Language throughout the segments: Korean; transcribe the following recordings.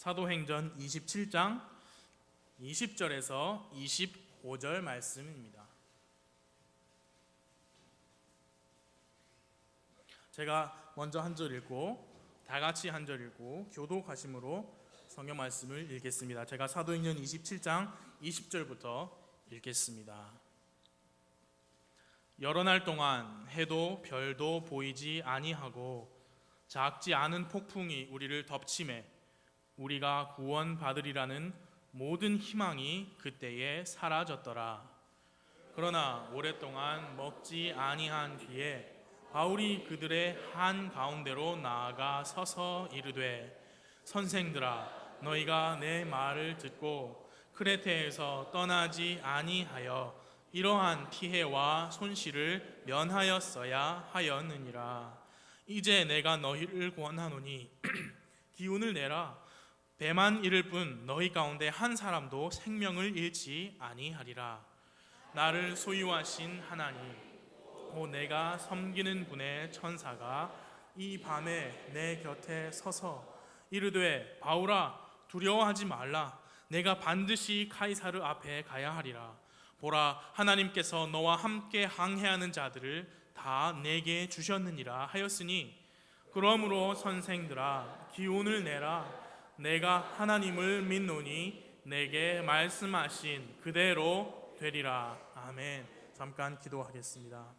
사도행전 27장 20절에서 25절 말씀입니다. 제가 먼저 한 절 읽고 다 같이 한 절 읽고 교독하심으로 성경 말씀을 읽겠습니다. 제가 사도행전 27장 20절부터 읽겠습니다. 여러 날 동안 해도 별도 보이지 아니하고 작지 않은 폭풍이 우리를 덮치매 우리가 구원받으리라는 모든 희망이 그때에 사라졌더라. 그러나 오랫동안 먹지 아니한 뒤에 바울이 그들의 한 가운데로 나아가 서서 이르되, 선생들아, 너희가 내 말을 듣고 크레테에서 떠나지 아니하여 이러한 피해와 손실을 면하였어야 하였느니라. 이제 내가 너희를 권하노니 기운을 내라. 배만 잃을 뿐 너희 가운데 한 사람도 생명을 잃지 아니하리라. 나를 소유하신 하나님, 내가 섬기는 분의 천사가 이 밤에 내 곁에 서서 이르되, 바울아, 두려워하지 말라. 내가 반드시 카이사르 앞에 가야 하리라. 보라, 하나님께서 너와 함께 항해하는 자들을 다 내게 주셨느니라 하였으니, 그러므로 선생들아, 기운을 내라. 내가 하나님을 믿노니 내게 말씀하신 그대로 되리라. 아멘. 잠깐 기도하겠습니다.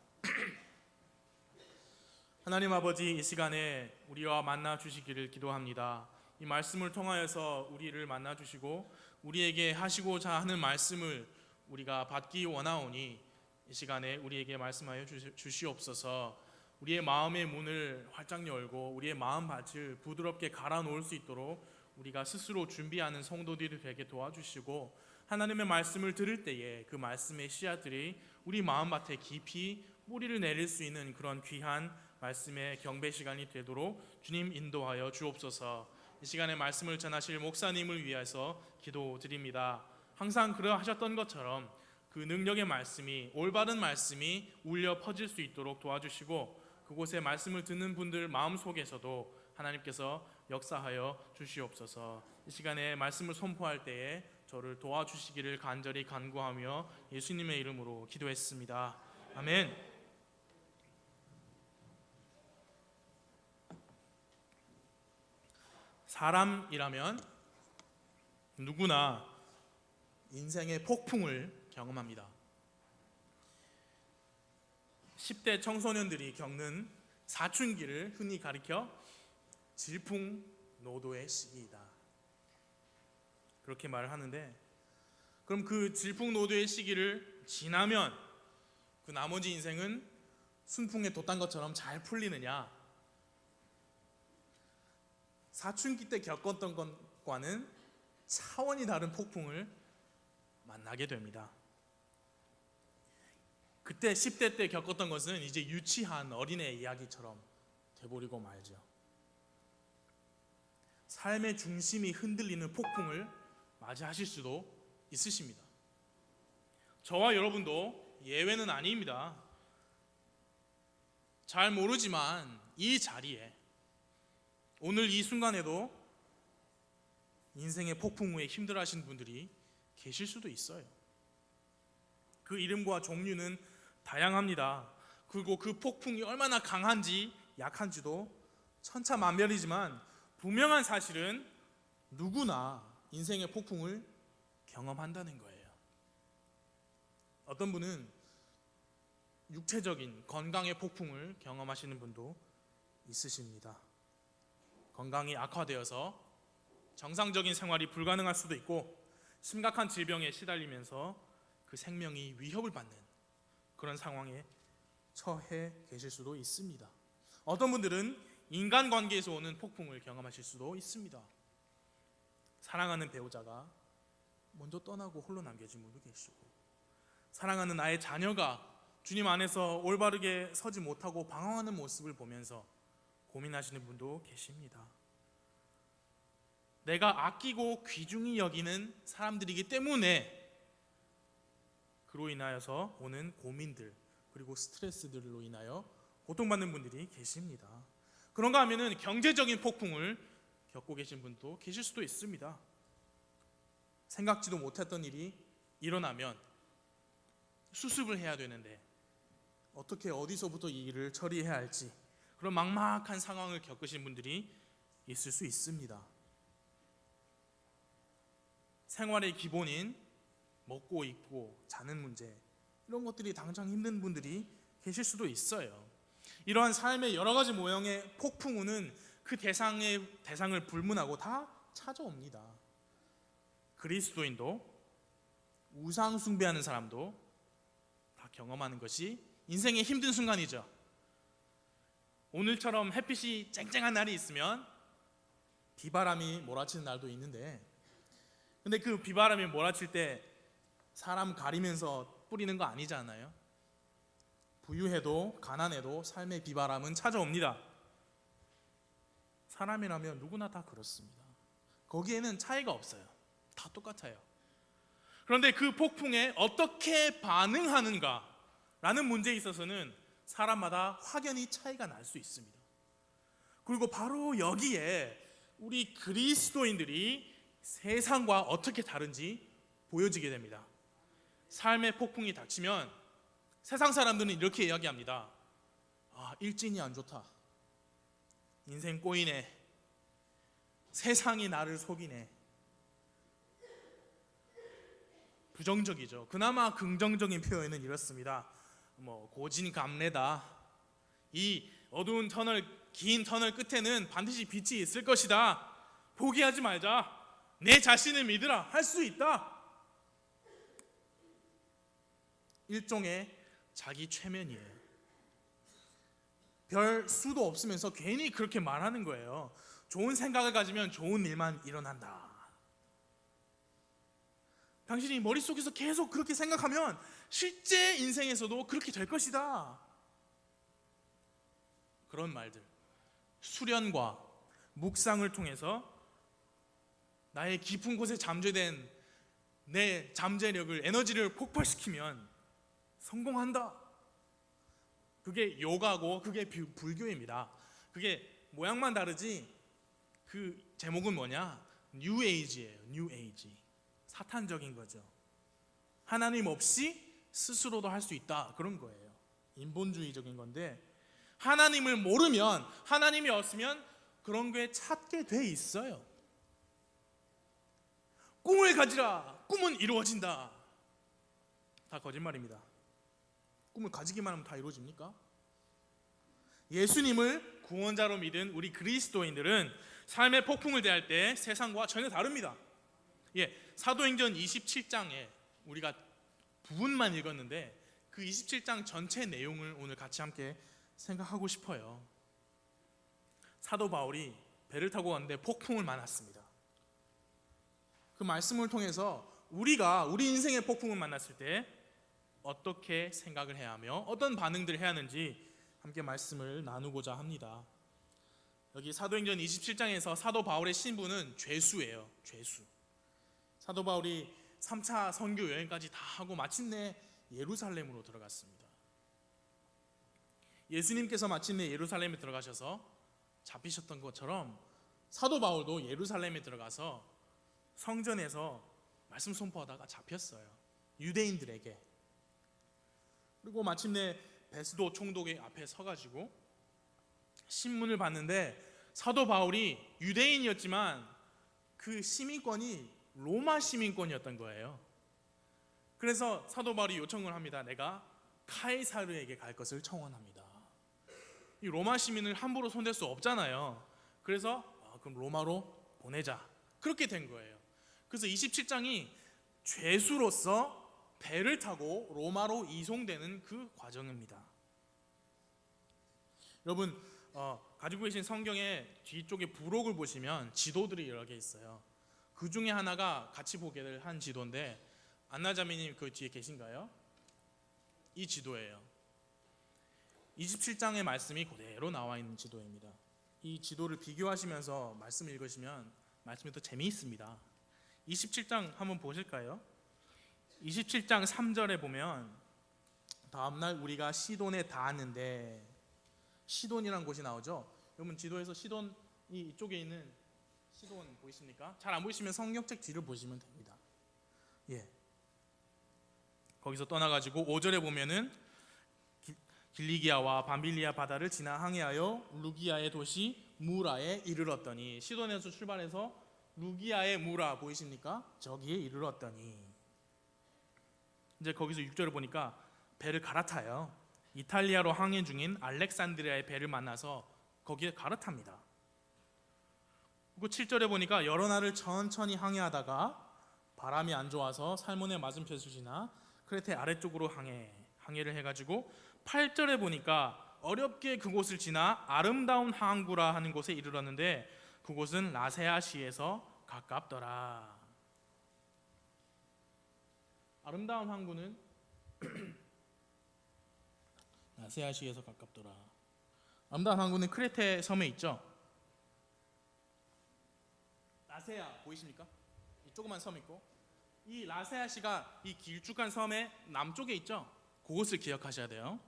하나님 아버지, 이 시간에 우리와 만나 주시기를 기도합니다. 이 말씀을 통하여서 우리를 만나 주시고 우리에게 하시고자 하는 말씀을 우리가 받기 원하오니 이 시간에 우리에게 말씀하여 주시옵소서. 우리의 마음의 문을 활짝 열고 우리의 마음밭을 부드럽게 갈아 놓을 수 있도록 우리가 스스로 준비하는 성도들이 되게 도와주시고, 하나님의 말씀을 들을 때에 그 말씀의 씨앗들이 우리 마음밭에 깊이 뿌리를 내릴 수 있는 그런 귀한 말씀의 경배 시간이 되도록 주님 인도하여 주옵소서. 이 시간에 말씀을 전하실 목사님을 위해서 기도드립니다. 항상 그러하셨던 것처럼 그 능력의 말씀이, 올바른 말씀이 울려 퍼질 수 있도록 도와주시고, 그곳에 말씀을 듣는 분들 마음속에서도 하나님께서 역사하여 주시옵소서. 이 시간에 말씀을 선포할 때에 저를 도와주시기를 간절히 간구하며 예수님의 이름으로 기도했습니다. 아멘. 사람이라면 누구나 인생의 폭풍을 경험합니다. 10대 청소년들이 겪는 사춘기를 흔히 가리켜 질풍노도의 시기이다, 그렇게 말을 하는데, 그럼 그 질풍노도의 시기를 지나면 그 나머지 인생은 순풍에 돛단 것처럼 잘 풀리느냐? 사춘기 때 겪었던 것과는 차원이 다른 폭풍을 만나게 됩니다. 그때 10대 때 겪었던 것은 이제 유치한 어린애 이야기처럼 돼버리고 말죠. 삶의 중심이 흔들리는 폭풍을 맞이하실 수도 있으십니다. 저와 여러분도 예외는 아닙니다. 잘 모르지만 이 자리에 오늘 이 순간에도 인생의 폭풍 후에 힘들어하시는 분들이 계실 수도 있어요. 그 이름과 종류는 다양합니다. 그리고 그 폭풍이 얼마나 강한지 약한지도 천차만별이지만 분명한 사실은 누구나 인생의 폭풍을 경험한다는 거예요. 어떤 분은 육체적인 건강의 폭풍을 경험하시는 분도 있으십니다. 건강이 악화되어서 정상적인 생활이 불가능할 수도 있고, 심각한 질병에 시달리면서 그 생명이 위협을 받는 그런 상황에 처해 계실 수도 있습니다. 어떤 분들은 인간관계에서 오는 폭풍을 경험하실 수도 있습니다. 사랑하는 배우자가 먼저 떠나고 홀로 남겨진 분도 계시고, 사랑하는 나의 자녀가 주님 안에서 올바르게 서지 못하고 방황하는 모습을 보면서 고민하시는 분도 계십니다. 내가 아끼고 귀중히 여기는 사람들이기 때문에 그로 인하여서 오는 고민들, 그리고 스트레스들로 인하여 고통받는 분들이 계십니다. 그런가 하면은 경제적인 폭풍을 겪고 계신 분도 계실 수도 있습니다. 생각지도 못했던 일이 일어나면 수습을 해야 되는데 어떻게 어디서부터 이 일을 처리해야 할지 그런 막막한 상황을 겪으신 분들이 있을 수 있습니다. 생활의 기본인 먹고 입고 자는 문제, 이런 것들이 당장 힘든 분들이 계실 수도 있어요. 이러한 삶의 여러 가지 모형의 폭풍우는 그 대상을 불문하고 다 찾아옵니다. 그리스도인도 우상 숭배하는 사람도 다 경험하는 것이 인생의 힘든 순간이죠. 오늘처럼 햇빛이 쨍쨍한 날이 있으면 비바람이 몰아치는 날도 있는데, 근데 그 비바람이 몰아칠 때 사람 가리면서 뿌리는 거 아니잖아요. 부유해도 가난해도 삶의 비바람은 찾아옵니다. 사람이라면 누구나 다 그렇습니다. 거기에는 차이가 없어요. 다 똑같아요. 그런데 그 폭풍에 어떻게 반응하는가라는 문제에 있어서는 사람마다 확연히 차이가 날 수 있습니다. 그리고 바로 여기에 우리 그리스도인들이 세상과 어떻게 다른지 보여지게 됩니다. 삶의 폭풍이 닥치면 세상 사람들은 이렇게 이야기합니다. 일진이 안 좋다. 인생 꼬이네. 세상이 나를 속이네. 부정적이죠. 그나마 긍정적인 표현은 이렇습니다. 고진감래다. 이 어두운 긴 터널 끝에는 반드시 빛이 있을 것이다. 포기하지 말자. 내 자신을 믿으라. 할 수 있다. 일종의 자기 최면이에요. 별 수도 없으면서 괜히 그렇게 말하는 거예요. 좋은 생각을 가지면 좋은 일만 일어난다. 당신이 머릿속에서 계속 그렇게 생각하면 실제 인생에서도 그렇게 될 것이다. 그런 말들, 수련과 묵상을 통해서 나의 깊은 곳에 잠재된 내 잠재력을, 에너지를 폭발시키면 성공한다. 그게 요가고 그게 불교입니다. 그게 모양만 다르지 그 제목은 뭐냐? 뉴 에이지예요. 뉴 에이지. 사탄적인 거죠. 하나님 없이 스스로도 할 수 있다, 그런 거예요. 인본주의적인 건데, 하나님을 모르면, 하나님이 없으면 그런 게 찾게 돼 있어요. 꿈을 가지라. 꿈은 이루어진다. 다 거짓말입니다. 꿈을 가지기만 하면 다 이루어집니까? 예수님을 구원자로 믿은 우리 그리스도인들은 삶의 폭풍을 대할 때 세상과 전혀 다릅니다. 사도행전 27장에 우리가 부분만 읽었는데 그 27장 전체 내용을 오늘 같이 함께 생각하고 싶어요. 사도 바울이 배를 타고 왔는데 폭풍을 만났습니다. 그 말씀을 통해서 우리가 우리 인생의 폭풍을 만났을 때 어떻게 생각을 해야 하며 어떤 반응들을 해야 하는지 함께 말씀을 나누고자 합니다. 여기 사도행전 27장에서 사도 바울의 신분은 죄수예요. 죄수. 사도 바울이 3차 선교 여행까지 다 하고 마침내 예루살렘으로 들어갔습니다. 예수님께서 마침내 예루살렘에 들어가셔서 잡히셨던 것처럼 사도 바울도 예루살렘에 들어가서 성전에서 말씀 선포하다가 잡혔어요. 유대인들에게. 그리고 마침내 베스도 총독의 앞에 서가지고 신문을 봤는데 사도 바울이 유대인이었지만 그 시민권이 로마 시민권이었던 거예요. 그래서 사도 바울이 요청을 합니다. 내가 카이사르에게 갈 것을 청원합니다. 이 로마 시민을 함부로 손댈 수 없잖아요. 그래서 그럼 로마로 보내자. 그렇게 된 거예요. 그래서 27장이 죄수로서 배를 타고 로마로 이송되는 그 과정입니다. 여러분 가지고 계신 성경의 뒤쪽에 부록을 보시면 지도들이 여러 개 있어요. 그 중에 하나가 같이 보게 한 지도인데 안나자매님 그 뒤에 계신가요? 이 지도예요. 27장의 말씀이 그대로 나와 있는 지도입니다. 이 지도를 비교하시면서 말씀 읽으시면 말씀이 더 재미있습니다. 27장 한번 보실까요? 27장 3절에 보면 다음날 우리가 시돈에 닿았는데, 시돈이라는 곳이 나오죠. 여러분 지도에서 시돈이 이쪽에 있는 시돈 보이십니까? 잘 안 보이시면 성경책 뒤를 보시면 됩니다. 예. 거기서 떠나가지고 5절에 보면은 길리기아와 밤빌리아 바다를 지나 항해하여 루기아의 도시 무라에 이르렀더니, 시돈에서 출발해서 루기아의 무라 보이십니까? 저기에 이르렀더니, 이제 거기서 6절을 보니까 배를 갈아타요. 이탈리아로 항해 중인 알렉산드리아의 배를 만나서 거기에 갈아탑니다. 그리고 7절에 보니까 여러 날을 천천히 항해하다가 바람이 안 좋아서 살몬의 맞은편을 지나 크레테 아래쪽으로 항해를 해가지고 8절에 보니까 어렵게 그곳을 지나 아름다운 항구라 하는 곳에 이르렀는데 그곳은 라세아시에서 가깝더라. 아름다운 항구는 라세아시에서 가깝더라. 아름다운 항구는 크레테 섬에 있죠. 라세아 보이십니까? 이 조그만 섬 있고, 이 라세아시가 이 길쭉한 섬의 남쪽에 있죠. 그곳을 기억하셔야 돼요.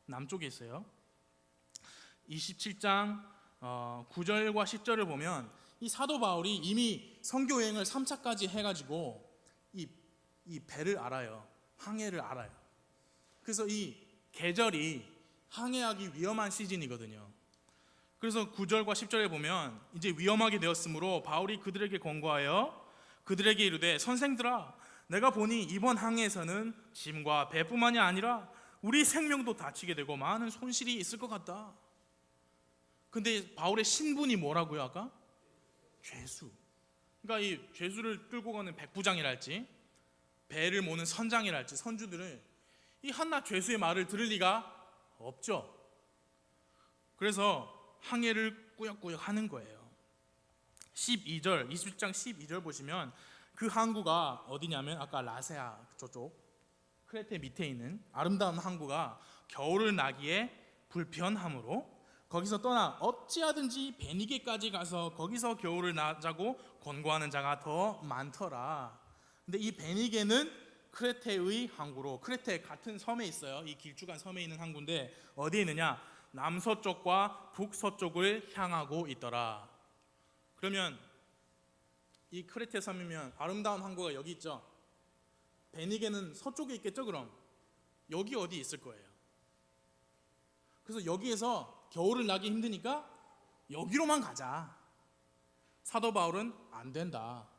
남쪽에 있어요. 27장 9절과 10절을 보면 이 사도 바울이 이미 선교 여행을 3차까지 해가지고 이 배를 알아요. 항해를 알아요. 그래서 이 계절이 항해하기 위험한 시즌이거든요. 그래서 9절과 10절에 보면 이제 위험하게 되었으므로 바울이 그들에게 권고하여 그들에게 이르되, 선생들아, 내가 보니 이번 항해에서는 짐과 배뿐만이 아니라 우리 생명도 다치게 되고 많은 손실이 있을 것 같다. 근데 바울의 신분이 뭐라고요? 아까? 죄수. 그러니까 이 죄수를 끌고 가는 백부장이랄지 배를 모는 선장이랄지 선주들은 이 한낱 죄수의 말을 들을 리가 없죠. 그래서 항해를 꾸역꾸역 하는 거예요. 12절, 20장 12절 보시면 그 항구가 어디냐면 아까 라세아 저쪽 크레테 밑에 있는 아름다운 항구가 겨울을 나기에 불편하므로 거기서 떠나 어찌하든지 베니게까지 가서 거기서 겨울을 나자고 권고하는 자가 더 많더라. 근데 이 베니게는 크레테의 항구로, 크레테 같은 섬에 있어요. 이 길쭉한 섬에 있는 항구인데 어디에 있느냐? 남서쪽과 북서쪽을 향하고 있더라. 그러면 이 크레테 섬이면 아름다운 항구가 여기 있죠. 베니게는 서쪽에 있겠죠. 그럼 여기 어디 있을 거예요. 그래서 여기에서 겨울을 나기 힘드니까 여기로만 가자. 사도 바울은 안 된다.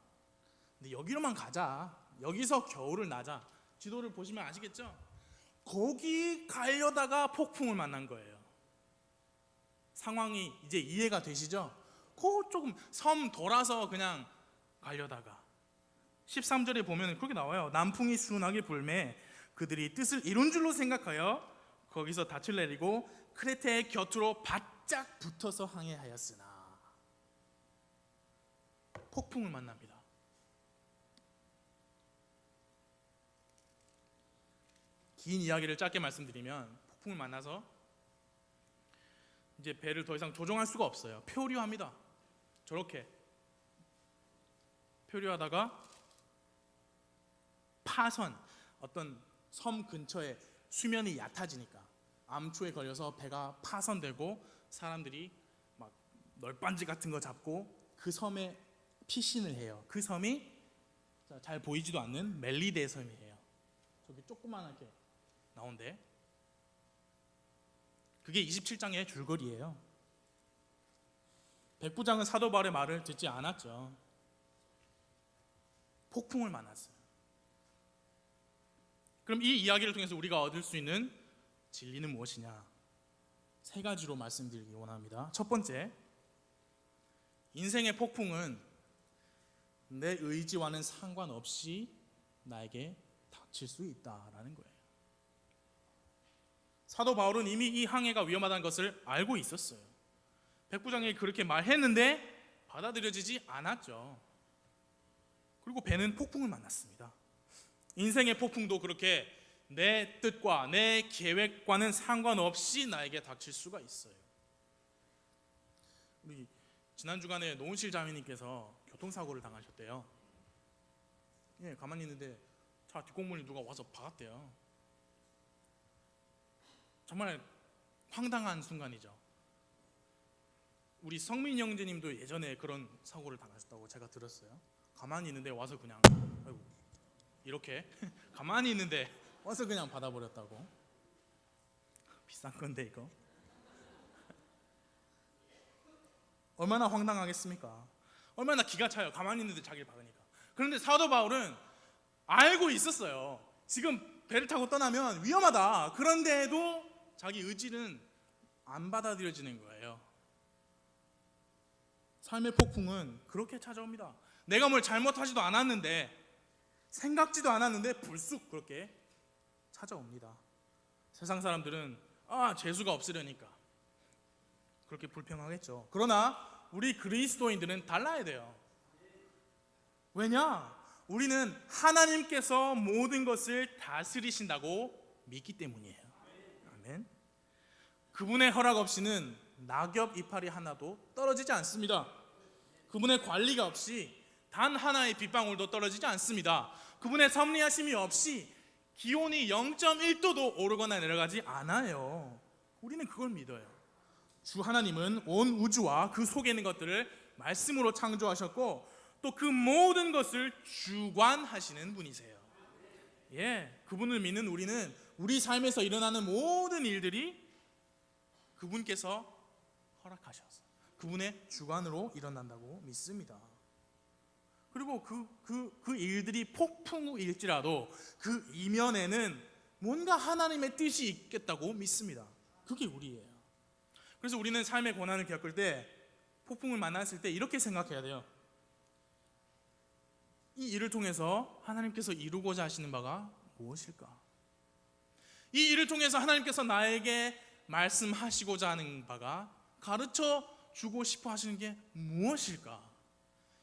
근데 여기로만 가자. 여기서 겨울을 나자. 지도를 보시면 아시겠죠? 거기 가려다가 폭풍을 만난 거예요. 상황이 이제 이해가 되시죠? 그 조금 섬 돌아서 그냥 가려다가 13절에 보면 그렇게 나와요. 남풍이 순하게 불매 그들이 뜻을 이룬 줄로 생각하여 거기서 닻을 내리고 크레테의 곁으로 바짝 붙어서 항해하였으나 폭풍을 만납니다. 긴 이야기를 짧게 말씀드리면 폭풍을 만나서 이제 배를 더 이상 조종할 수가 없어요. 표류합니다. 저렇게 표류하다가 파선, 어떤 섬 근처에 수면이 얕아지니까 암초에 걸려서 배가 파선되고 사람들이 막 널빤지 같은 거 잡고 그 섬에 피신을 해요. 그 섬이 잘 보이지도 않는 멜리데 섬이에요. 저기 조그만하게 나온데 그게 27장의 줄거리예요. 백부장은 사도 바울의 말을 듣지 않았죠. 폭풍을 만났어요. 그럼 이 이야기를 통해서 우리가 얻을 수 있는 진리는 무엇이냐? 세 가지로 말씀드리기 원합니다. 첫 번째, 인생의 폭풍은 내 의지와는 상관없이 나에게 닥칠 수 있다라는 거예요. 사도 바울은 이미 이 항해가 위험하다는 것을 알고 있었어요. 백부장이 그렇게 말했는데 받아들여지지 않았죠. 그리고 배는 폭풍을 만났습니다. 인생의 폭풍도 그렇게 내 뜻과 내 계획과는 상관없이 나에게 닥칠 수가 있어요. 우리 지난 주간에 노은실 자매님께서 교통사고를 당하셨대요. 예, 가만히 있는데 차 뒷공문을 누가 와서 박았대요. 정말 황당한 순간이죠. 우리 성민 형제님도 예전에 그런 사고를 당하셨다고 제가 들었어요. 가만히 있는데 와서 그냥 아이고, 이렇게 가만히 있는데 와서 그냥 받아버렸다고. 비싼 건데 이거. 얼마나 황당하겠습니까? 얼마나 기가 차요. 가만히 있는데 자기를 박으니까. 그런데 사도 바울은 알고 있었어요. 지금 배를 타고 떠나면 위험하다. 그런데도 자기 의지는 안 받아들여지는 거예요. 삶의 폭풍은 그렇게 찾아옵니다. 내가 뭘 잘못하지도 않았는데, 생각지도 않았는데 불쑥 그렇게 찾아옵니다. 세상 사람들은 재수가 없으려니까 그렇게 불평하겠죠. 그러나 우리 그리스도인들은 달라야 돼요. 왜냐? 우리는 하나님께서 모든 것을 다스리신다고 믿기 때문이에요. 아멘. 그분의 허락 없이는 낙엽 이파리 하나도 떨어지지 않습니다. 그분의 관리가 없이 단 하나의 빗방울도 떨어지지 않습니다. 그분의 섭리하심이 없이 기온이 0.1도도 오르거나 내려가지 않아요. 우리는 그걸 믿어요. 주 하나님은 온 우주와 그 속에 있는 것들을 말씀으로 창조하셨고 또 그 모든 것을 주관하시는 분이세요. 그분을 믿는 우리는 우리 삶에서 일어나는 모든 일들이 그분께서 허락하셔서 그분의 주관으로 일어난다고 믿습니다. 그리고 그 일들이 폭풍일지라도 그 이면에는 뭔가 하나님의 뜻이 있겠다고 믿습니다. 그게 우리예요. 그래서 우리는 삶의 고난을 겪을 때, 폭풍을 만났을 때 이렇게 생각해야 돼요. 이 일을 통해서 하나님께서 이루고자 하시는 바가 무엇일까? 이 일을 통해서 하나님께서 나에게 말씀하시고자 하는 바가, 가르쳐 주고 싶어 하시는 게 무엇일까?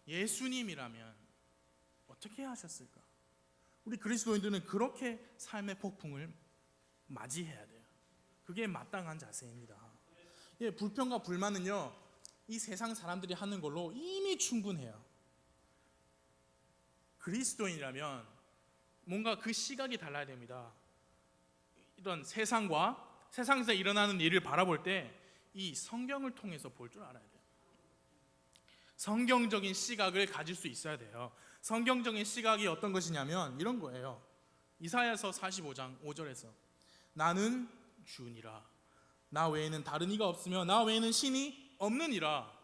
예수님이라면 어떻게 하셨을까? 우리 그리스도인들은 그렇게 삶의 폭풍을 맞이해야 돼요. 그게 마땅한 자세입니다. 불평과 불만은요, 이 세상 사람들이 하는 걸로 이미 충분해요. 그리스도인이라면 뭔가 그 시각이 달라야 됩니다. 이런 세상에서 일어나는 일을 바라볼 때 이 성경을 통해서 볼 줄 알아야 돼요. 성경적인 시각을 가질 수 있어야 돼요. 성경적인 시각이 어떤 것이냐면 이런 거예요. 이사야서 45장 5절에서 나는 주니라, 나 외에는 다른 이가 없으며 나 외에는 신이 없느니라.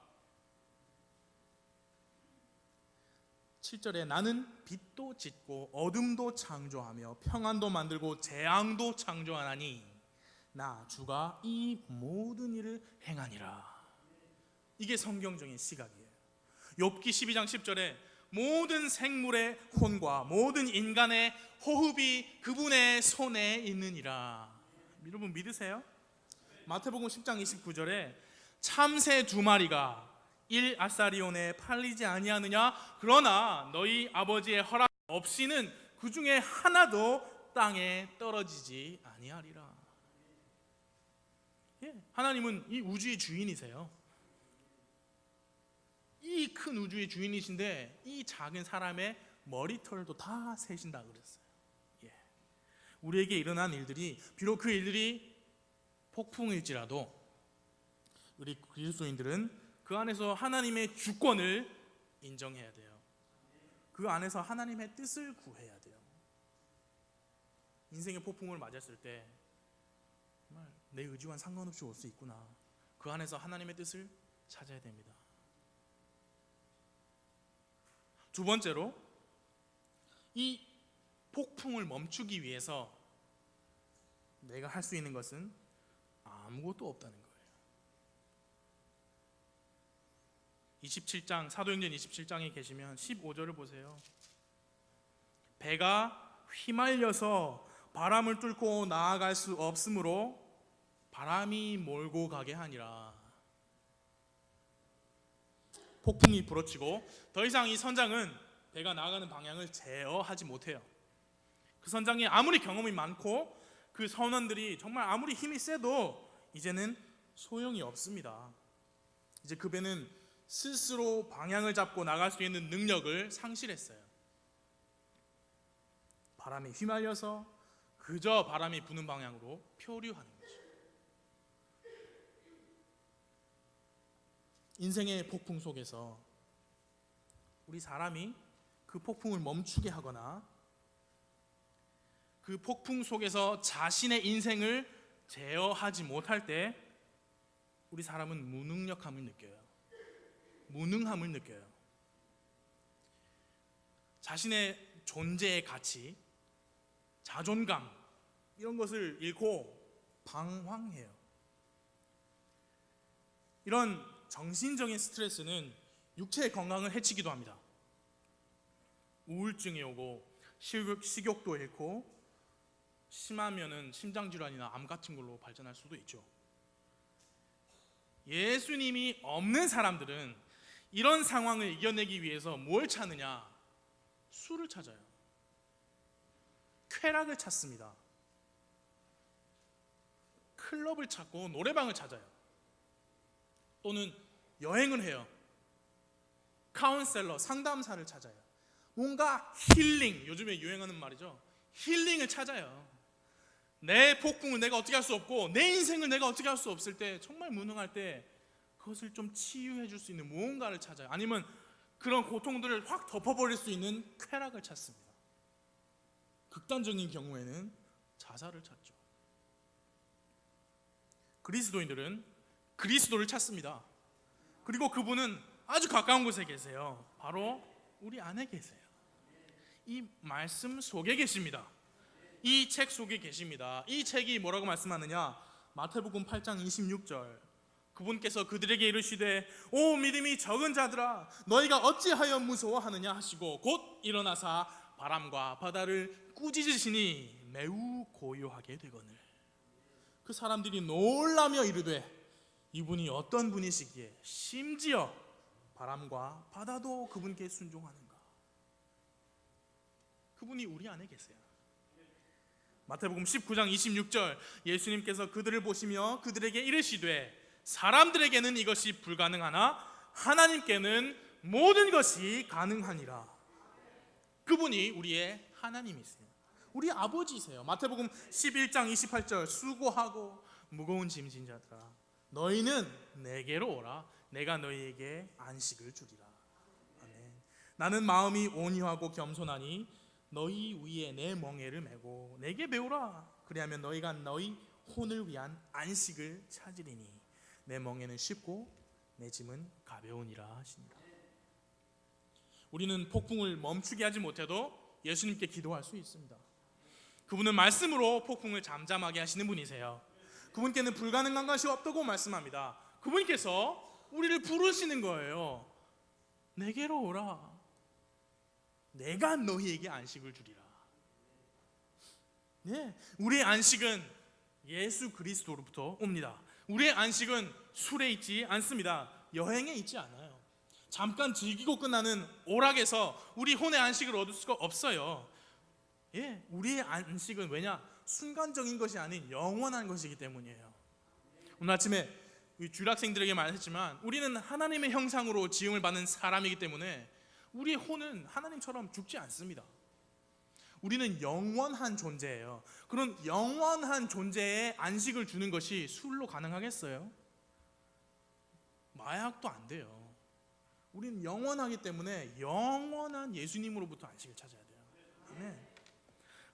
7절에 나는 빛도 짓고 어둠도 창조하며 평안도 만들고 재앙도 창조하나니 나 주가 이 모든 일을 행하니라. 이게 성경적인 시각이에요. 욥기 12장 10절에 모든 생물의 혼과 모든 인간의 호흡이 그분의 손에 있느니라. 여러분 믿으세요? 마태복음 10장 29절에 참새 2마리가 1아사리온에 팔리지 아니하느냐? 그러나 너희 아버지의 허락 없이는 그 중에 하나도 땅에 떨어지지 아니하리라. 하나님은 이 우주의 주인이세요. 이 큰 우주의 주인이신데 이 작은 사람의 머리털도 다 세신다 그랬어요. 우리에게 일어난 일들이 비록 그 일들이 폭풍일지라도 우리 그리스도인들은 그 안에서 하나님의 주권을 인정해야 돼요. 그 안에서 하나님의 뜻을 구해야 돼요. 인생의 폭풍을 맞았을 때 정말 내 의지와는 상관없이 올 수 있구나. 그 안에서 하나님의 뜻을 찾아야 됩니다. 두 번째로, 이 폭풍을 멈추기 위해서 내가 할 수 있는 것은 아무것도 없다는 거예요. 27장 사도행전 27장에 계시면 15절을 보세요. 배가 휘말려서 바람을 뚫고 나아갈 수 없으므로 바람이 몰고 가게 하니라. 폭풍이 불어치고 더 이상 이 선장은 배가 나아가는 방향을 제어하지 못해요. 그 선장이 아무리 경험이 많고 그 선원들이 정말 아무리 힘이 세도 이제는 소용이 없습니다. 이제 그 배는 스스로 방향을 잡고 나갈 수 있는 능력을 상실했어요. 바람에 휘말려서 그저 바람이 부는 방향으로 표류하는 거죠. 인생의 폭풍 속에서 우리 사람이 그 폭풍을 멈추게 하거나 그 폭풍 속에서 자신의 인생을 제어하지 못할 때 우리 사람은 무능력함을 느껴요. 무능함을 느껴요. 자신의 존재의 가치, 자존감 이런 것을 잃고 방황해요. 이런 정신적인 스트레스는 육체의 건강을 해치기도 합니다. 우울증이 오고 식욕도 잃고 심하면은 심장질환이나 암 같은 걸로 발전할 수도 있죠. 예수님이 없는 사람들은 이런 상황을 이겨내기 위해서 뭘 찾느냐? 술을 찾아요. 쾌락을 찾습니다. 클럽을 찾고 노래방을 찾아요. 또는 여행을 해요. 카운셀러, 상담사를 찾아요. 뭔가 힐링, 요즘에 유행하는 말이죠. 힐링을 찾아요. 내 폭풍을 내가 어떻게 할 수 없고 내 인생을 내가 어떻게 할 수 없을 때, 정말 무능할 때 그것을 좀 치유해 줄 수 있는 무언가를 찾아요. 아니면 그런 고통들을 확 덮어버릴 수 있는 쾌락을 찾습니다. 극단적인 경우에는 자살을 찾죠. 그리스도인들은 그리스도를 찾습니다. 그리고 그분은 아주 가까운 곳에 계세요. 바로 우리 안에 계세요. 이 말씀 속에 계십니다. 이 책 속에 계십니다. 이 책이 뭐라고 말씀하느냐? 마태복음 8장 26절, 그분께서 그들에게 이르시되 오 믿음이 적은 자들아 너희가 어찌하여 무서워하느냐 하시고 곧 일어나사 바람과 바다를 꾸짖으시니 매우 고요하게 되거늘. 그 사람들이 놀라며 이르되 이분이 어떤 분이시기에 심지어 바람과 바다도 그분께 순종하는가. 그분이 우리 안에 계세요. 마태복음 19장 26절, 예수님께서 그들을 보시며 그들에게 이르시되 사람들에게는 이것이 불가능하나 하나님께는 모든 것이 가능하니라. 그분이 우리의 하나님이세요. 우리 아버지세요. 마태복음 11장 28절, 수고하고 무거운 짐진 자들아 너희는 내게로 오라. 내가 너희에게 안식을 주리라. 아멘. 나는 마음이 온유하고 겸손하니 너희 위에 내 멍에를 메고 내게 배우라. 그리하면 너희가 너희 혼을 위한 안식을 찾으리니 내 멍에는 쉽고 내 짐은 가벼우니라 하시니라. 우리는 폭풍을 멈추게 하지 못해도 예수님께 기도할 수 있습니다. 그분은 말씀으로 폭풍을 잠잠하게 하시는 분이세요. 그분께는 불가능한 것이 없다고 말씀합니다. 그분께서 우리를 부르시는 거예요. 내게로 오라. 내가 너희에게 안식을 주리라. 네, 우리의 안식은 예수 그리스도로부터 옵니다. 우리의 안식은 술에 있지 않습니다. 여행에 있지 않아요. 잠깐 즐기고 끝나는 오락에서 우리 혼의 안식을 얻을 수가 없어요. 예, 우리의 안식은 왜냐? 순간적인 것이 아닌 영원한 것이기 때문이에요. 오늘 아침에 주일학생들에게 말했지만 우리는 하나님의 형상으로 지음을 받는 사람이기 때문에 우리의 혼은 하나님처럼 죽지 않습니다. 우리는 영원한 존재예요. 그런 영원한 존재에 안식을 주는 것이 술로 가능하겠어요? 마약도 안 돼요. 우리는 영원하기 때문에 영원한 예수님으로부터 안식을 찾아야 돼요. 아멘.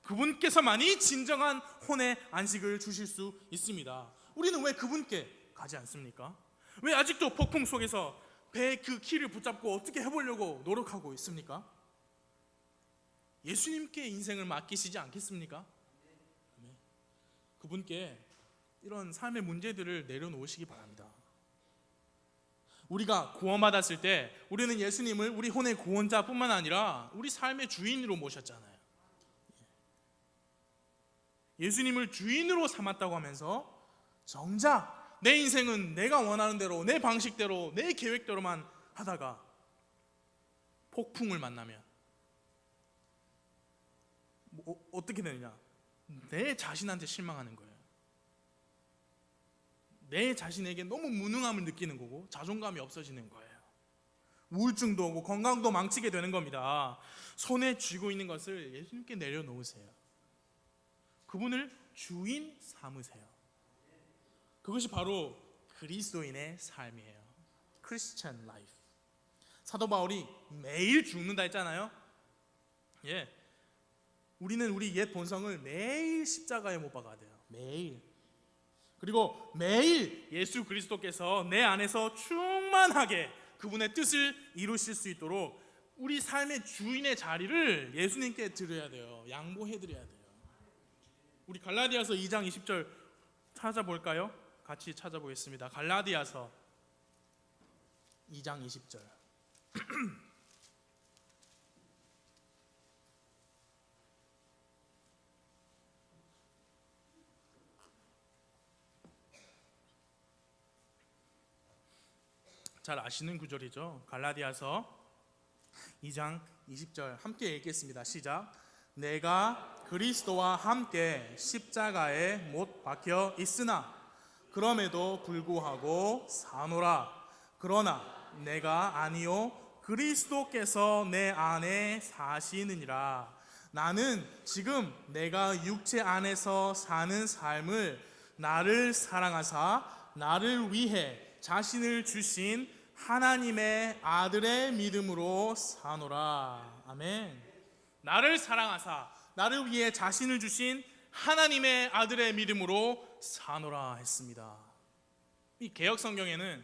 그분께서만이 진정한 혼의 안식을 주실 수 있습니다. 우리는 왜 그분께 가지 않습니까? 왜 아직도 폭풍 속에서 배의 그 키를 붙잡고 어떻게 해보려고 노력하고 있습니까? 예수님께 인생을 맡기시지 않겠습니까? 그분께 이런 삶의 문제들을 내려놓으시기 바랍니다. 우리가 구원받았을 때 우리는 예수님을 우리 혼의 구원자뿐만 아니라 우리 삶의 주인으로 모셨잖아요. 예수님을 주인으로 삼았다고 하면서 정작 내 인생은 내가 원하는 대로 내 방식대로 내 계획대로만 하다가 폭풍을 만나면 어떻게 되느냐? 내 자신한테 실망하는 거예요. 내 자신에게 너무 무능함을 느끼는 거고 자존감이 없어지는 거예요. 우울증도 오고 건강도 망치게 되는 겁니다. 손에 쥐고 있는 것을 예수님께 내려놓으세요. 그분을 주인 삼으세요. 그것이 바로 그리스도인의 삶이에요. Christian life. 사도 바울이 매일 죽는다 했잖아요. 예, 우리는 우리 옛 본성을 매일 십자가에 못 박아야 돼요. 매일. 그리고 매일 예수 그리스도께서 내 안에서 충만하게 그분의 뜻을 이루실 수 있도록 우리 삶의 주인의 자리를 예수님께 드려야 돼요. 양보해 드려야 돼요. 우리 갈라디아서 2장 20절 찾아볼까요? 같이 찾아보겠습니다. 갈라디아서 2장 20절. 잘 아시는 구절이죠. 갈라디아서 2장 20절 함께 읽겠습니다. 시작. 내가 그리스도와 함께 십자가에 못 박혀 있으나 그럼에도 불구하고 사노라. 그러나 내가 아니요 그리스도께서 내 안에 사시느니라. 나는 지금 내가 육체 안에서 사는 삶을 나를 사랑하사 나를 위해 자신을 주신 하나님의 아들의 믿음으로 사노라. 아멘. 나를 사랑하사 나를 위해 자신을 주신 하나님의 아들의 믿음으로 사노라 했습니다. 이 개역 성경에는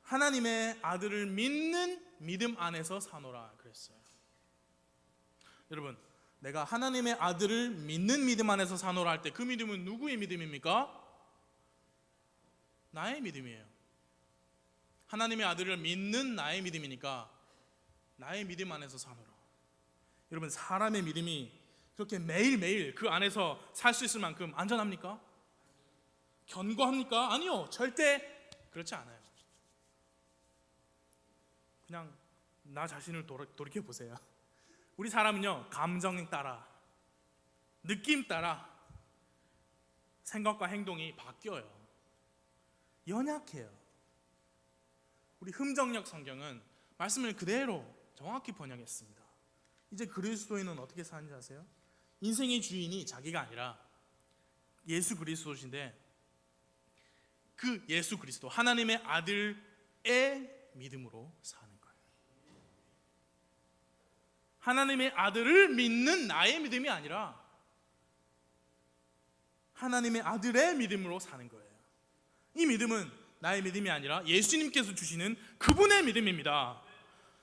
하나님의 아들을 믿는 믿음 안에서 사노라 그랬어요. 여러분, 내가 하나님의 아들을 믿는 믿음 안에서 사노라 할 때 그 믿음은 누구의 믿음입니까? 나의 믿음이에요. 하나님의 아들을 믿는 나의 믿음이니까 나의 믿음 안에서 사노라. 여러분, 사람의 믿음이 그렇게 매일매일 그 안에서 살 수 있을 만큼 안전합니까? 견고합니까? 아니요, 절대 그렇지 않아요. 그냥 나 자신을 돌이켜 보세요. 우리 사람은요, 감정 따라, 느낌 따라 생각과 행동이 바뀌어요. 연약해요. 우리 흠정역 성경은 말씀을 그대로 정확히 번역했습니다. 이제 그리스도인은 어떻게 사는지 아세요? 인생의 주인이 자기가 아니라 예수 그리스도신데 그 예수 그리스도 하나님의 아들의 믿음으로 사는 거예요. 하나님의 아들을 믿는 나의 믿음이 아니라 하나님의 아들의 믿음으로 사는 거예요. 이 믿음은 나의 믿음이 아니라 예수님께서 주시는 그분의 믿음입니다.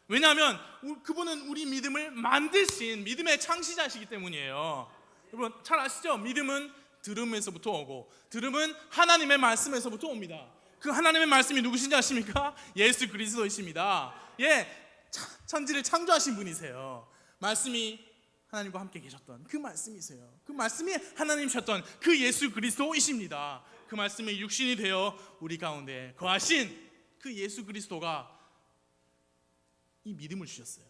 왜냐하면 그분은 우리 믿음을 만드신 믿음의 창시자시기 때문이에요. 여러분 잘 아시죠? 믿음은 들음에서부터 오고 들음은 하나님의 말씀에서부터 옵니다. 그 하나님의 말씀이 누구신지 아십니까? 예수 그리스도이십니다. 예, 천지를 창조하신 분이세요. 말씀이 하나님과 함께 계셨던 그 말씀이세요. 그 말씀이 하나님이셨던 그 예수 그리스도이십니다. 그 말씀이 육신이 되어 우리 가운데 거하신 그 예수 그리스도가 이 믿음을 주셨어요.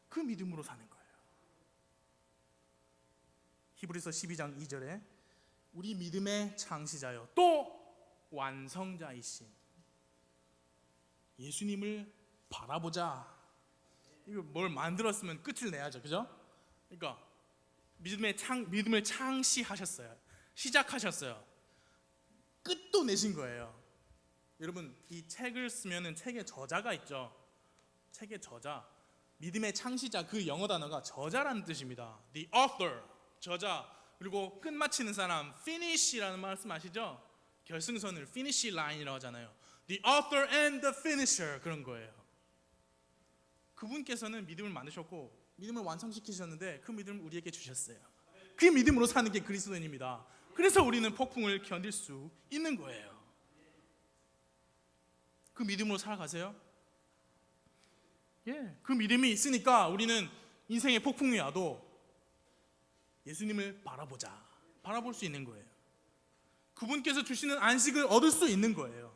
그 믿음으로 사는 거예요. 히브리서 12장 2절에 우리 믿음의 창시자요 또 완성자이신 예수님을 바라보자. 이거 뭘 만들었으면 끝을 내야죠, 그죠? 그러니까 믿음을 창시하셨어요. 시작하셨어요. 끝도 내신 거예요. 여러분 이 책을 쓰면은 책의 저자가 있죠. 책의 저자, 믿음의 창시자, 그 영어 단어가 저자라는 뜻입니다. The author, 저자. 그리고 끝마치는 사람, finish라는 말씀 아시죠? 결승선을 finish line이라고 하잖아요. The author and the finisher, 그런 거예요. 그분께서는 믿음을 만드셨고 믿음을 완성시키셨는데 그 믿음을 우리에게 주셨어요. 그 믿음으로 사는 게 그리스도인입니다. 그래서 우리는 폭풍을 견딜 수 있는 거예요. 그 믿음으로 살아가세요. 예, 그 믿음이 있으니까 우리는 인생의 폭풍이 와도 예수님을 바라볼 수 있는 거예요. 그분께서 주시는 안식을 얻을 수 있는 거예요.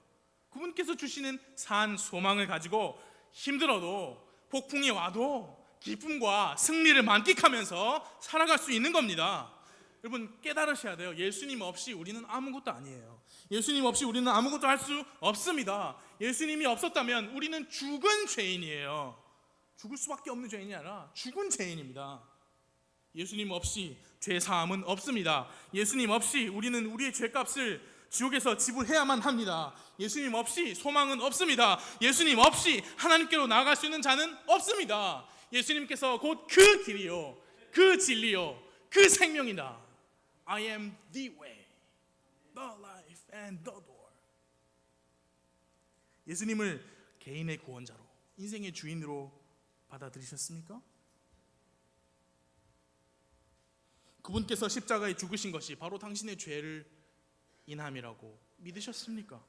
그분께서 주시는 산 소망을 가지고 힘들어도 폭풍이 와도 기쁨과 승리를 만끽하면서 살아갈 수 있는 겁니다. 여러분 깨달으셔야 돼요. 예수님 없이 우리는 아무것도 아니에요. 예수님 없이 우리는 아무것도 할 수 없습니다. 예수님이 없었다면 우리는 죽은 죄인이에요. 죽을 수밖에 없는 죄인이 아니라 죽은 죄인입니다. 예수님 없이 죄 사함은 없습니다. 예수님 없이 우리는 우리의 죄값을 지옥에서 지불해야만 합니다. 예수님 없이 소망은 없습니다. 예수님 없이 하나님께로 나아갈 수 있는 자는 없습니다. 예수님께서 곧 그 길이요, 그 진리요, 그 생명이다. I am the way, the life and the door. 예수님을 개인의 구원자로, 인생의 주인으로 받아들이셨습니까? 그분께서 십자가에 죽으신 것이 바로 당신의 죄를 인함이라고 믿으셨습니까?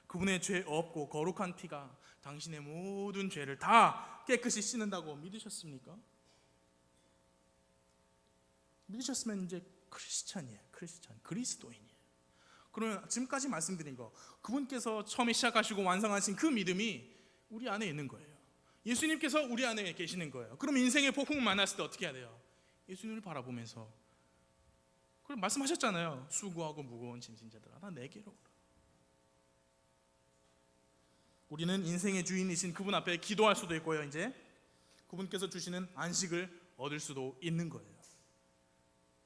그분의 죄 없고 거룩한 피가 당신의 모든 죄를 다 깨끗이 씻는다고 믿으셨습니까? 믿으셨으면 이제 크리스찬이에요. 그리스도인이에요. 그러면 지금까지 말씀드린 거, 그분께서 처음에 시작하시고 완성하신 그 믿음이 우리 안에 있는 거예요. 예수님께서 우리 안에 계시는 거예요. 그럼 인생의 폭풍을 만났을 때 어떻게 해야 돼요? 예수님을 바라보면서, 그럼 말씀하셨잖아요. 수고하고 무거운 짐진 자들아 다 내게로 오라. 우리는 인생의 주인이신 그분 앞에 기도할 수도 있고요, 이제 그분께서 주시는 안식을 얻을 수도 있는 거예요.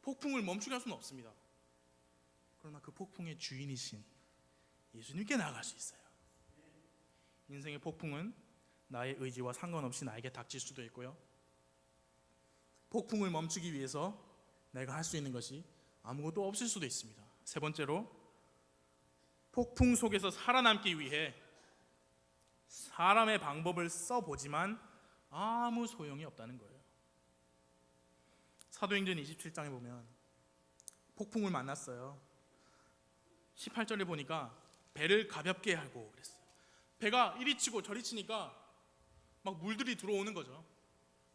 폭풍을 멈추게 할 수는 없습니다. 그러나 그 폭풍의 주인이신 예수님께 나아갈 수 있어요. 인생의 폭풍은 나의 의지와 상관없이 나에게 닥칠 수도 있고요, 폭풍을 멈추기 위해서 내가 할 수 있는 것이 아무것도 없을 수도 있습니다. 세 번째로, 폭풍 속에서 살아남기 위해 사람의 방법을 써보지만 아무 소용이 없다는 거예요. 사도행전 27장에 보면 폭풍을 만났어요. 18절에 보니까 배를 가볍게 하고 그랬어요. 배가 이리 치고 저리 치니까 막 물들이 들어오는 거죠.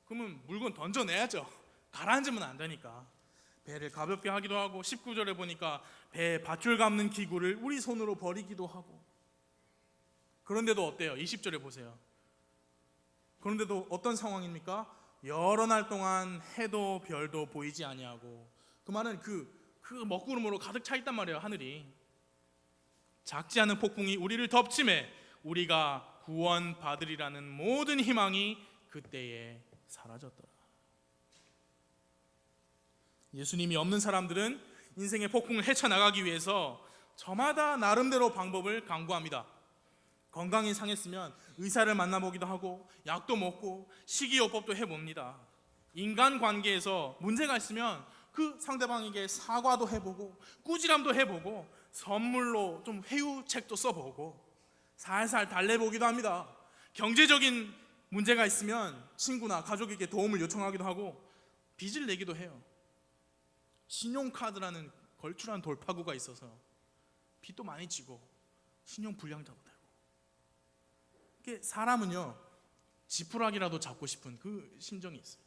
그러면 물건 던져내야죠. 가라앉으면 안 되니까 배를 가볍게 하기도 하고, 19절에 보니까 배에 밧줄 감는 기구를 우리 손으로 버리기도 하고. 그런데도 어때요? 20절에 보세요. 그런데도 어떤 상황입니까? 여러 날 동안 해도 별도 보이지 아니하고, 그 말은 그 먹구름으로 가득 차 있단 말이에요, 하늘이. 작지 않은 폭풍이 우리를 덮침에 우리가 구원받으리라는 모든 희망이 그때에 사라졌더라. 예수님이 없는 사람들은 인생의 폭풍을 헤쳐나가기 위해서 저마다 나름대로 방법을 강구합니다. 건강이 상했으면 의사를 만나보기도 하고, 약도 먹고, 식이요법도 해봅니다. 인간관계에서 문제가 있으면 그 상대방에게 사과도 해보고, 꾸지람도 해보고, 선물로 좀 회유책도 써보고, 살살 달래보기도 합니다. 경제적인 문제가 있으면 친구나 가족에게 도움을 요청하기도 하고, 빚을 내기도 해요. 신용카드라는 걸출한 돌파구가 있어서 빚도 많이 지고 신용불량자도 되고. 이게 사람은요, 지푸라기라도 잡고 싶은 그 심정이 있어요.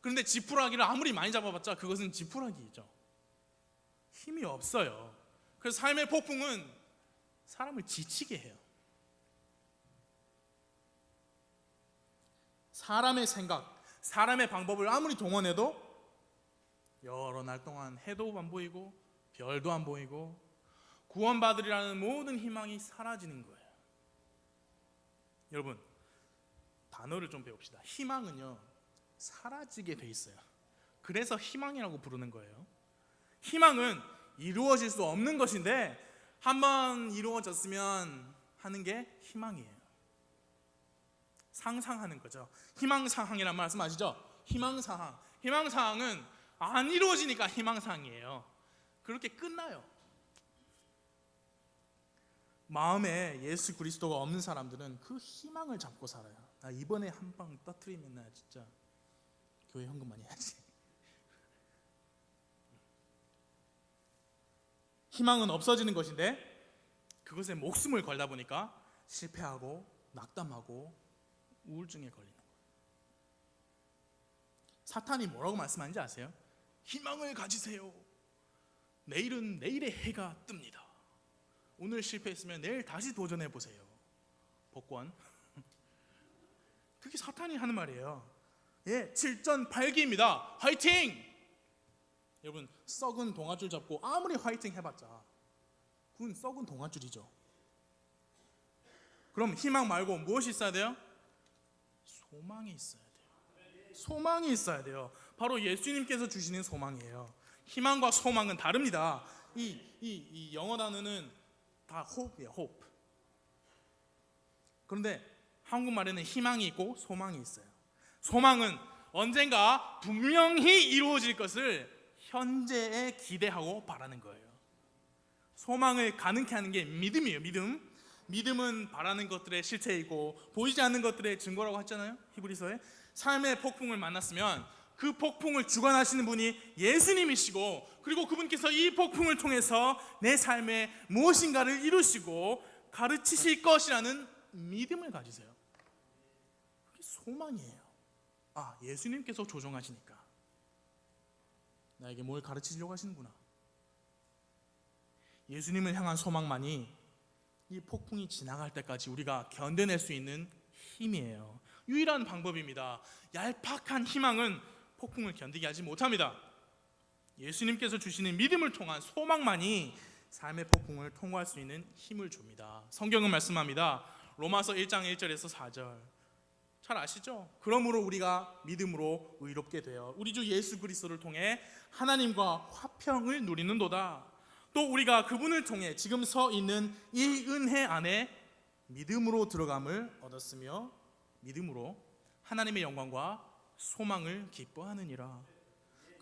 그런데 지푸라기를 아무리 많이 잡아봤자 그것은 지푸라기죠. 힘이 없어요. 그래서 삶의 폭풍은 사람을 지치게 해요. 사람의 생각, 사람의 방법을 아무리 동원해도 여러 날 동안 해도 안 보이고 별도 안 보이고 구원받으리라는 모든 희망이 사라지는 거예요. 여러분, 단어를 좀 배웁시다. 희망은요, 사라지게 돼 있어요. 그래서 희망이라고 부르는 거예요. 희망은 이루어질 수 없는 것인데 한번 이루어졌으면 하는 게 희망이에요. 상상하는 거죠. 희망사항이란 말씀 아시죠? 희망사항. 희망사항은 안 이루어지니까 희망사항이에요. 그렇게 끝나요. 마음에 예수 그리스도가 없는 사람들은 그 희망을 잡고 살아요. 나 이번에 한 방 터트리면 나 진짜 교회 헌금 많이 해야지. 희망은 없어지는 것인데 그것에 목숨을 걸다 보니까 실패하고 낙담하고 우울증에 걸리는 거예요. 사탄이 뭐라고 말씀하는지 아세요? 희망을 가지세요. 내일은 내일의 해가 뜹니다. 오늘 실패했으면 내일 다시 도전해 보세요. 복권. 그게 사탄이 하는 말이에요. 예, 7전 8기입니다. 화이팅! 여러분, 썩은 동아줄 잡고 아무리 화이팅 해봤자 그건 썩은 동아줄이죠. 그럼 희망 말고 무엇이 있어야 돼요? 소망이 있어야 돼요. 소망이 있어야 돼요. 바로 예수님께서 주시는 소망이에요. 희망과 소망은 다릅니다. 이 영어 단어는 다 hope이에요. hope. 그런데 한국말에는 희망이 있고 소망이 있어요. 소망은 언젠가 분명히 이루어질 것을 현재에 기대하고 바라는 거예요. 소망을 가능케 하는 게 믿음이에요. 믿음은 바라는 것들의 실체이고 보이지 않는 것들의 증거라고 했잖아요. 히브리서에. 삶의 폭풍을 만났으면 그 폭풍을 주관하시는 분이 예수님이시고, 그리고 그분께서 이 폭풍을 통해서 내 삶에 무엇인가를 이루시고 가르치실 것이라는 믿음을 가지세요. 그게 소망이에요. 아, 예수님께서 조종하시니까 나에게 뭘 가르치려고 하시는구나. 예수님을 향한 소망만이 이 폭풍이 지나갈 때까지 우리가 견뎌낼 수 있는 힘이에요. 유일한 방법입니다. 얄팍한 희망은 폭풍을 견디게 하지 못합니다. 예수님께서 주시는 믿음을 통한 소망만이 삶의 폭풍을 통과할 수 있는 힘을 줍니다. 성경은 말씀합니다. 로마서 1장 1절에서 4절 잘 아시죠? 그러므로 우리가 믿음으로 의롭게 되어 우리 주 예수 그리스도를 통해 하나님과 화평을 누리는도다. 또 우리가 그분을 통해 지금 서 있는 이 은혜 안에 믿음으로 들어감을 얻었으며 믿음으로 하나님의 영광과 소망을 기뻐하느니라.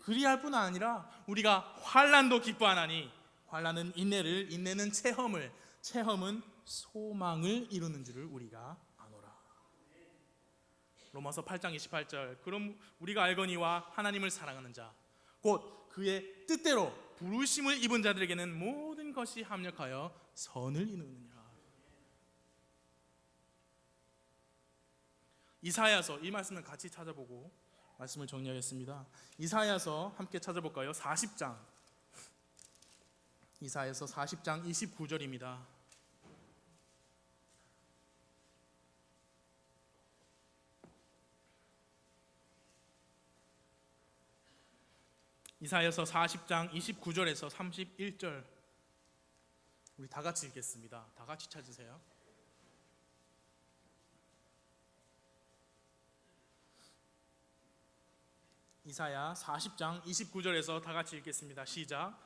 그리할 뿐 아니라 우리가 환난도 기뻐하나니 환난은 인내를, 인내는 체험을, 체험은 소망을 이루는 줄을 우리가 아노라. 로마서 8장 28절 그럼 우리가 알거니와 하나님을 사랑하는 자 곧 그의 뜻대로 부르심을 입은 자들에게는 모든 것이 합력하여 선을 이루느니라. 이사야서, 이 말씀을 같이 찾아보고 말씀을 정리하겠습니다. 이사야서 함께 찾아볼까요? 40장. 이사야서 40장 29절입니다. 이사야서 40장 29절에서 31절 우리 다 같이 읽겠습니다. 다 같이 찾으세요. 이사야 40장 29절에서 다 같이 읽겠습니다. 시작.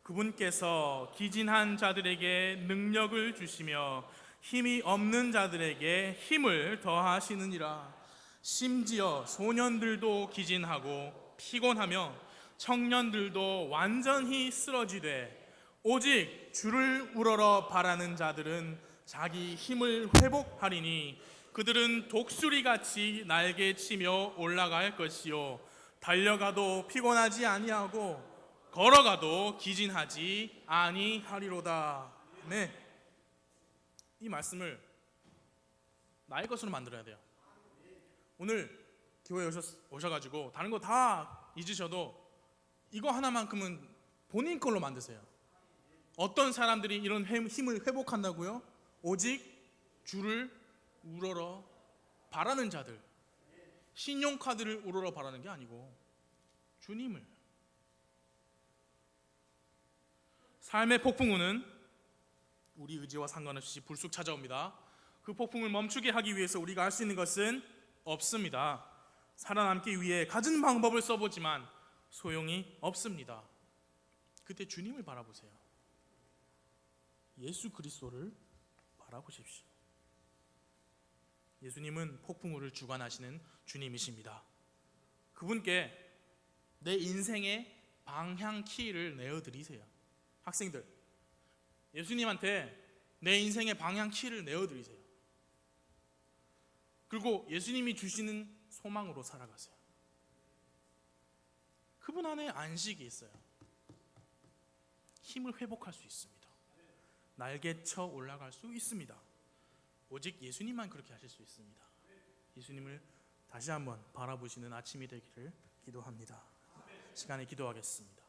그분께서 기진한 자들에게 능력을 주시며 힘이 없는 자들에게 힘을 더하시느니라. 심지어 소년들도 기진하고 피곤하며 청년들도 완전히 쓰러지되 오직 주를 우러러 바라는 자들은 자기 힘을 회복하리니 그들은 독수리같이 날개치며 올라갈 것이요 달려가도 피곤하지 아니하고 걸어가도 기진하지 아니하리로다. 네, 이 말씀을 나의 것으로 만들어야 돼요. 오늘 교회에 오셔가지고 다른 거 다 잊으셔도 이거 하나만큼은 본인 걸로 만드세요. 어떤 사람들이 이런 힘을 회복한다고요? 오직 주를 우러러 바라는 자들. 신용카드를 우러러 바라는 게 아니고 주님을. 삶의 폭풍우는 우리 의지와 상관없이 불쑥 찾아옵니다. 그 폭풍을 멈추게 하기 위해서 우리가 할 수 있는 것은 없습니다. 살아남기 위해 가진 방법을 써보지만 소용이 없습니다. 그때 주님을 바라보세요. 예수 그리스도를 바라보십시오. 예수님은 폭풍우를 주관하시는 주님이십니다. 그분께 내 인생의 방향 키를 내어드리세요. 학생들, 예수님한테 내 인생의 방향 키를 내어드리세요. 그리고 예수님이 주시는 소망으로 살아가세요. 그분 안에 안식이 있어요. 힘을 회복할 수 있습니다. 날개쳐 올라갈 수 있습니다. 오직 예수님만 그렇게 하실 수 있습니다. 예수님을 다시 한번 바라보시는 아침이 되기를 기도합니다. 시간에 기도하겠습니다.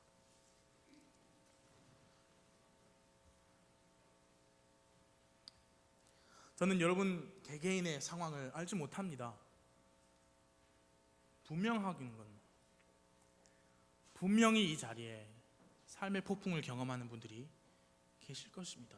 저는 여러분 개개인의 상황을 알지 못합니다. 분명한 건 분명히 이 자리에 삶의 폭풍을 경험하는 분들이 계실 것입니다.